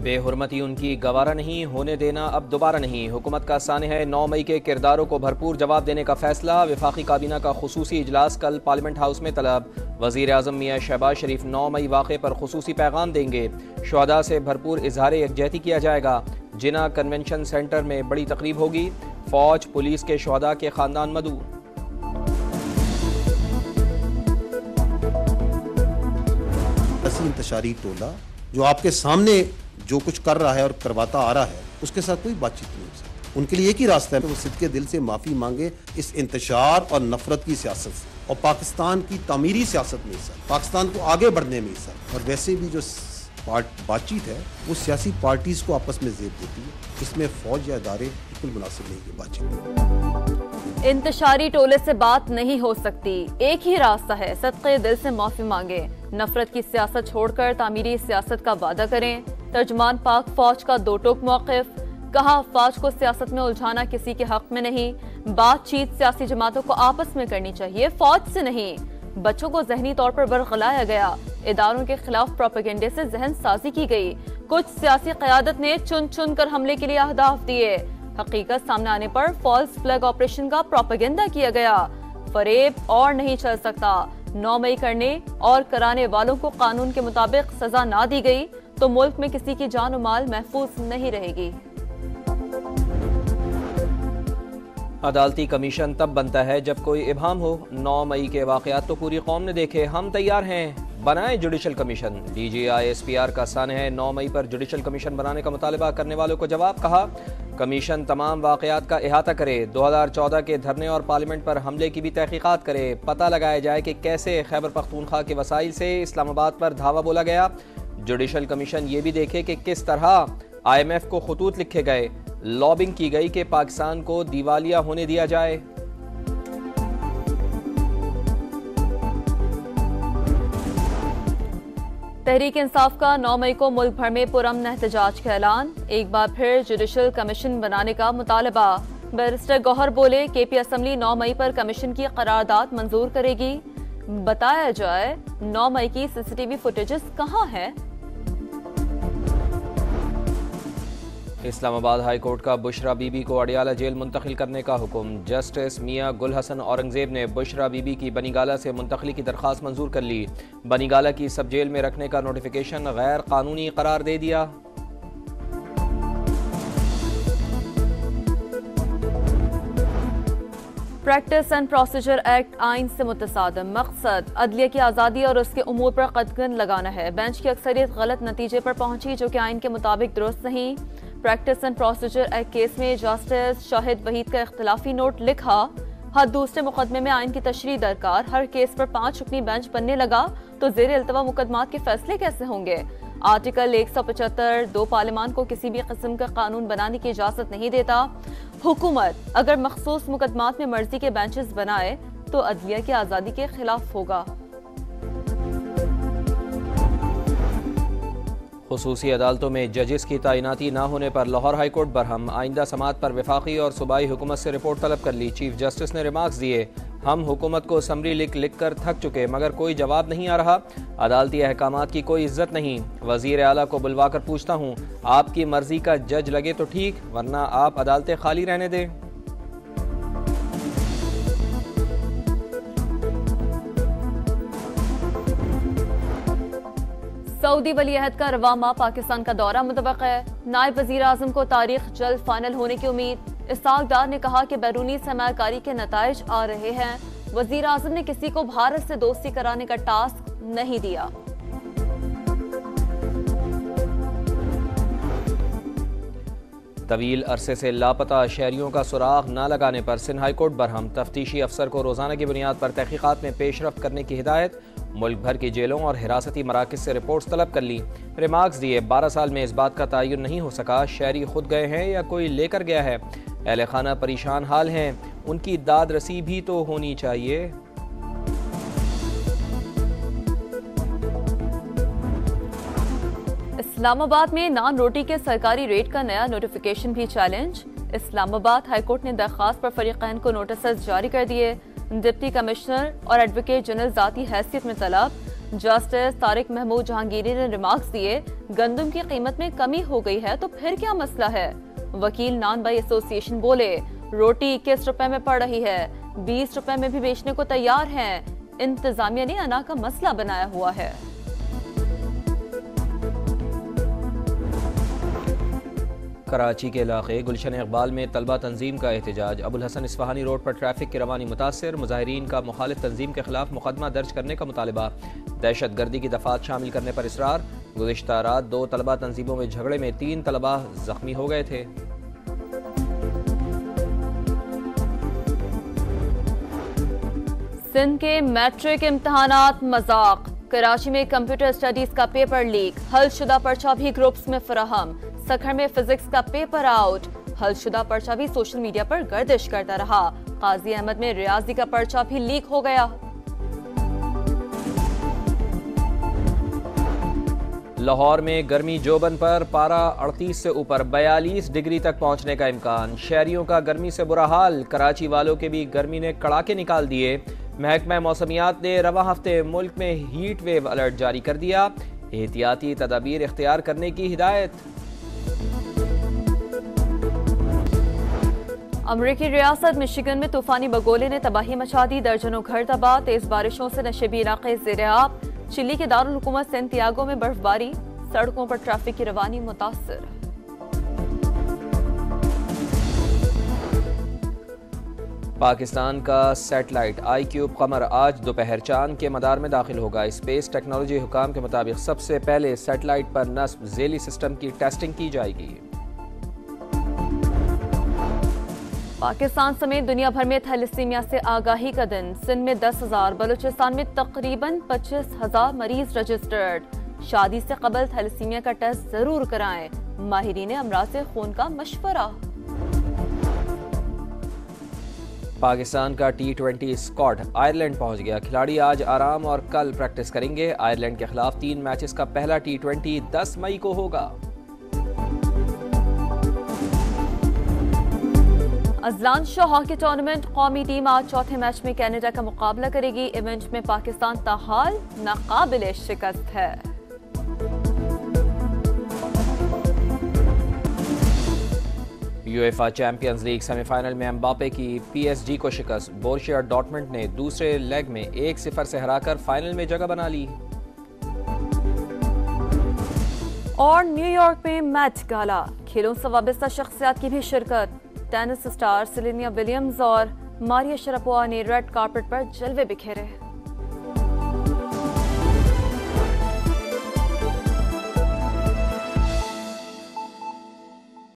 बेहुरमती उनकी गवारा नहीं, होने देना अब दोबारा नहीं। हुकूमत का सानिह है 9 मई के किरदारों को भरपूर जवाब देने का फैसला। वफाकी काबीना का खुसूसी इजलास कल पार्लियामेंट हाउस में तलब। वज़ीर आज़म मियां शहबाज शरीफ 9 मई वाक़े पर खुसूसी पैगाम देंगे। शुहदा से भरपूर इजहार यकजहती किया जाएगा। जिना कन्वेंशन सेंटर में बड़ी तकरीब होगी। फौज पुलिस के शुहदा के खानदान मदऊ। इंतशारी टोला जो आपके सामने जो कुछ कर रहा है और करवाता आ रहा है, उसके साथ कोई बातचीत नहीं हो सकती। उनके लिए एक ही रास्ता है, वो सिद्के दिल से माफ़ी मांगे इस इंतशार और नफरत की सियासत से और पाकिस्तान की तामीरी सियासत में सर, पाकिस्तान को आगे बढ़ने में सर। और वैसे भी जो बातचीत है वो सियासी पार्टीज को आपस में जेब देती है, इसमें फौज या इदारे बिल्कुल मुनासिब नहीं है बातचीत। इंतशारी टोले से बात नहीं हो सकती, एक ही रास्ता है, सदक़े दिल से माफी मांगे, नफरत की सियासत छोड़कर तामीरी सियासत का वादा करें। तर्जुमान पाक फौज का दो टोक मौक़िफ़, कहा फौज को सियासत में उलझाना किसी के हक में नहीं, बातचीत सियासी जमातों को आपस में करनी चाहिए, फौज से नहीं। बच्चों को जहनी तौर पर बरगलाया गया, इदारों के खिलाफ प्रोपेगेंडे से जहन साजी की गई, कुछ सियासी क़यादत ने चुन चुन कर हमले के लिए अहदाफ दिए, हकीकत सामने आने पर फॉल्स फ्लैग ऑपरेशन का प्रोपेगेंडा किया गया। फरेब और नहीं चल सकता। 9 मई करने और कराने वालों को कानून के मुताबिक सजा ना दी गई तो मुल्क में किसी की जान और माल महफूज नहीं रहेगी। अदालती कमीशन तब बनता है जब कोई इबाम हो। 9 मई के वाक़यात तो पूरी कौम ने देखे, हम तैयार हैं, बनाए जुडिशल कमीशन। DGI-SPR का सानिह है 9 मई पर जुडिशल कमीशन बनाने का मुतालबा करने वालों को जवाब। कहा कमीशन तमाम वाक़यात का इहाता करे, 2014 के धरने और पार्लियामेंट पर हमले की भी तहकीकात करे, पता लगाया जाए कि कैसे खैबर पख्तूनख्वा के वसाइल से इस्लामाबाद पर धावा बोला गया। जुडिशल कमीशन ये भी देखे कि किस तरह IMF को खतूत लिखे गए, लॉबिंग की गई कि पाकिस्तान को दिवालिया होने दिया जाए। तहरीक इंसाफ का 9 मई को मुल्क भर में पुरअमन एहतजाज का ऐलान। एक बार फिर जुडिशल कमीशन बनाने का मुतालबा। बैरिस्टर गौहर बोले KP असम्बली 9 मई पर कमीशन की करारदाद मंजूर करेगी। बताया जाए 9 मई की CCTV फुटेजेस कहाँ है। इस्लामाबाद हाई कोर्ट का बुशरा बीबी को अडियाला जेल मुंतकिल करने का हुक्म। जस्टिस मियां गुल हसन औरंगजेब ने बुशरा बीबी की बनीगाला से मुंतकली की दरख्वास्त मंजूर कर ली। बनीगाला की सब जेल में रखने का नोटिफिकेशन गैर कानूनी करार दे दिया। प्रैक्टिस एंड प्रोसीजर एक्ट आइन से मुतसादम, मकसद अदलिया की आज़ादी और उसके उमूर पर कदगन लगाना है। बेंच की अक्सरियत गलत नतीजे पर पहुंची जो कि आइन के मुताबिक दुरुस्त नहीं। Practice and procedure act case में जस्टिस शाहिद वहीद का इख्तिलाफी नोट लिखा। हर दूसरे मुकदमे में आइन की तशरीह दरकार। हर केस पर 5 रुकनी बेंच बनने लगा तो जेर इल्तवा मुकदमात के फैसले कैसे होंगे। आर्टिकल 175 2 पार्लियामान को किसी भी किस्म का कानून बनाने की इजाजत नहीं देता। हुकूमत अगर मखसूस मुकदमात में मर्जी के बेंचेस बनाए तो अदलिया की आज़ादी के खिलाफ होगा। खुसूसी अदालतों में जजेस की तैनाती न होने पर लाहौर हाई कोर्ट बरहम। आइंदा समात पर वफाकी और सूबाई हुकूमत से रिपोर्ट तलब कर ली। चीफ जस्टिस ने रिमार्क्स दिए, हम हुकूमत को समरी लिख कर थक चुके मगर कोई जवाब नहीं आ रहा। अदालती अहकामात की कोई इज्जत नहीं। वजीर आला को बुलवा कर पूछता हूँ, आपकी मर्जी का जज लगे तो ठीक, वरना आप अदालतें खाली रहने दें। सऊदी वली अहद का रवा माह पाकिस्तान का दौरा मुतवक्का है। नायब वजीर आजम को तारीख जल्द फाइनल होने की उम्मीद। इस्हाक डार ने कहा कि बैरूनी सरमायाकारी के नताइज आ रहे हैं। वजीर आजम ने किसी को भारत से दोस्ती कराने का टास्क नहीं दिया। तवील अरसे से लापता शहरियों का सुराग न लगाने पर सिंध हाई कोर्ट बरहम। तफ्तीशी अफसर को रोजाना की बुनियाद पर तहकीकात में पेशरफ्त करने की हिदायत। मुल्क भर की जेलों और हिरासती मराकज से रिपोर्ट्स तलब कर ली। रिमार्क्स दिए, 12 साल में इस बात का तयन नहीं हो सका शहरी खुद गए हैं या कोई लेकर गया है। अहले खाना परेशान हाल हैं, उनकी दाद रसी भी तो होनी चाहिए। इस्लामाबाद में नान रोटी के सरकारी रेट का नया नोटिफिकेशन भी चैलेंज। इस्लामाबाद हाईकोर्ट ने दरख्वास्त पर फरीकैन को नोटिस जारी कर दिए। डिप्टी कमिश्नर और एडवोकेट जनरल जाती हैसियत में तलब। जस्टिस तारिक महमूद जहांगीरी ने रिमार्क्स दिए, गंदम की कीमत में कमी हो गई है तो फिर क्या मसला है? वकील नान बाई एसोसिएशन बोले, रोटी 21 रुपए में पड़ रही है, 20 रुपए में भी बेचने को तैयार हैं। इंतजामिया ने अना का मसला बनाया हुआ है। कराची के इलाके गुलशन इकबाल में तलबा तंजीम का एहतजाज। अबुल हसन इस्फहानी रोड पर ट्रैफिक की रवानी मुतासर, मुजाहिरीन का मुखालिफ तंजीम के खिलाफ मुकदमा दर्ज करने का मुतालबा। दहशत गर्दी की दफात शामिल करने पर इसरार। गुज़िश्ता रात 2 तलबा तंजीमों में झगड़े में 3 तलबा जख्मी हो गए थे। सिंध के मैट्रिक इम्तहानात मजाक। कराची में कंप्यूटर स्टडीज का पेपर लीक, हलशुदा पर्चा भी ग्रुप्स में फराहम। सखर में फिजिक्स का पेपर आउट, हलशुदा पर्चा भी सोशल मीडिया पर गर्दिश करता रहा। काजी अहमद में रियाजी का पर्चा भी लीक हो गया। लाहौर में गर्मी जोबन पर, पारा 38 से ऊपर 42 डिग्री तक पहुंचने का इम्कान। शहरियों का गर्मी से बुरा हाल, कराची वालों के भी गर्मी ने कड़ाके निकाल दिए। महकमा मौसमियात ने रवा हफ्ते मुल्क में हीट वेव अलर्ट जारी कर दिया। एहतियाती तदाबीर इख्तियार करने की हिदायत। अमरीकी रियासत मिशिगन में तूफानी बगोले ने तबाही मचा दी, दर्जनों घर तबाह। तेज बारिशों से नशेबी इलाके ज़ेर-ए-आब। चिली के दारुल हुकूमत सैंटियागो में बर्फबारी, सड़कों पर ट्रैफिक की रवानी मुतासर। पाकिस्तान का सैटेलाइट iCube कमर आज दोपहर चांद के मदार में दाखिल होगा। स्पेस टेक्नोलॉजी हुकाम के मुताबिक सबसे पहले सैटेलाइट पर नस्ब ज़ेली सिस्टम की टेस्टिंग की जाएगी। पाकिस्तान समेत दुनिया भर में थैलेसीमिया से आगाही का दिन। सिंध में 10,000, बलूचिस्तान में तकरीबन 25,000 मरीज रजिस्टर्ड। शादी से कबल थैलेसीमिया का टेस्ट जरूर कराएं, माहिरीन अमराज खून का मशवरा। पाकिस्तान का T20 स्क्वाड आयरलैंड पहुंच गया। खिलाड़ी आज आराम और कल प्रैक्टिस करेंगे। आयरलैंड के खिलाफ 3 मैचेस का पहला T20 10 मई को होगा। अजलान शाह हॉकी टूर्नामेंट कौमी टीम आज चौथे मैच में कनाडा का मुकाबला करेगी। इवेंट में पाकिस्तान ताहाल नाकाबिले शिकस्त है। यूएफा चैंपियंस लीग सेमीफाइनल में एम्बापे की PSG को शिकस्त। बोरुसिया डॉर्टमुंड ने दूसरे लेग में 1-0 से हराकर फाइनल में जगह बना ली। और न्यूयॉर्क में मैच गाला, खेलों से वाबस्ता शख्सियात की भी शिरकत। टेनिस स्टार सेरेना विलियम्स और मारिया शरापोवा ने रेड कार्पेट पर जलवे बिखेरे।